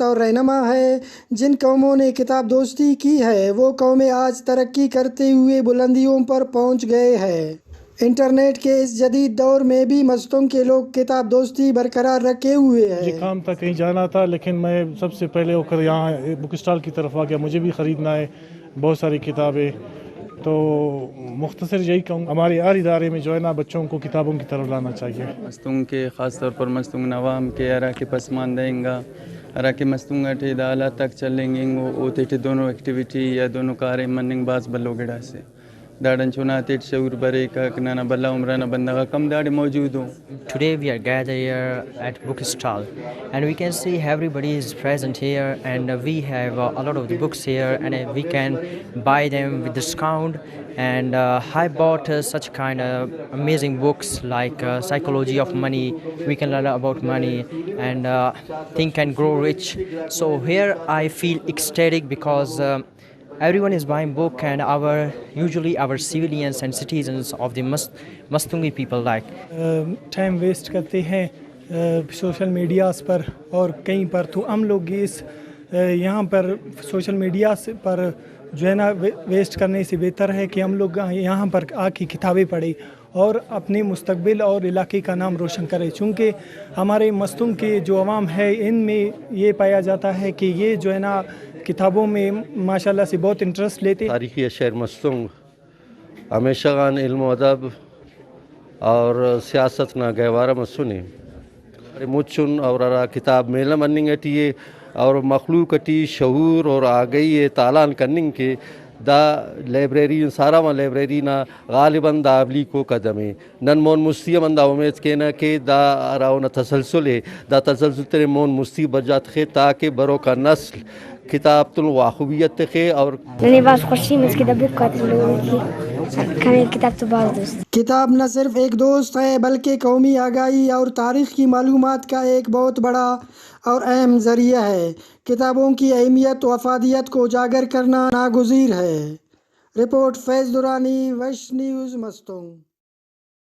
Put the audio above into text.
اور رہنما ہے۔ جن قوموں نے کتاب دوستی کی ہے وہ قومیں آج ترقی کرتے ہوئے بلندیوں پر پہنچ گئے ہیں۔ انٹرنیٹ کے اس جدید دور میں بھی مستنگ کے لوگ کتاب دوستی برقرار رکھے ہوئے ہیں۔ مجھے کام تک کہیں جانا تھا لیکن میں سب سے پہلے ہو کر یہاں بک اسٹال کی طرف آ گیا، مجھے بھی خریدنا ہے بہت ساری کتابیں۔ تو مختصر یہی کہوں، ہمارے ہر ادارے میں جو ہے نا بچوں کو کتابوں کی طرف لانا چاہیے۔ مستنگ کے خاص طور پر مستنگ نوام کے اراکی پسماندہنگا اراکی مستنگ اٹھی دالا تک چلیں گے وہ تیٹھی دونوں ایکٹیویٹی یا دونوں کاریں مننگ باز بلو گڑا سے داڑن چونا تیٹ شعور برے کا کنانا بلا عمرانہ بندگا کم داڑے موجود ہوں۔ Today we are gathered here at bookstall and we can see everybody is present here and we have a lot of the books here and we can buy them with discount and I bought such kind of amazing books like Psychology of Money. We can learn about money and think and grow rich. So here I feel ecstatic because everyone is buying book and usually our civilians and citizens of the Mastungi people like time waste کرتے ہیں social medias پر اور کہیں پر، تو ہم لوگ اس یہاں پر social media پر جو ہے نا ویسٹ کرنے سے بہتر ہے کہ ہم لوگ یہاں پر آ کے کتابیں پڑھیں اور اپنے مستقبل اور علاقے کا نام روشن کریں، چونکہ ہمارے مستنگ کے جو عوام ہے ان میں یہ پایا جاتا ہے کہ یہ جو ہے نا کتابوں میں ماشاءاللہ سے بہت انٹرسٹ لیتے ہیں۔ تاریخی شہر مستنگ ہمیشہ غان علم و ادب اور سیاست نہ گہوارہ مسنے مچن اور کتاب میلہ مننگ اٹیے اور مخلوق اٹی شعور اور آگئی تالان کننگ کے دا لائبریری سارا ما لائبریری نا غالباً دا ابلی کو قدمے نن مون مستی من دا امید کے نا کہ دا راؤنا تسلسل ہے، دا تسلسل ترے مون مستی بجات خے تاکہ برو کا نسل کتاب تل واخویت خے اور کتاب نہ صرف ایک دوست ہے بلکہ قومی آگاہی اور تاریخ کی معلومات کا ایک بہت بڑا اور اہم ذریعہ ہے۔ کتابوں کی اہمیت و افادیت کو اجاگر کرنا ناگزیر ہے۔ رپورٹ فیض درانی، ویش نیوز، مستنگ۔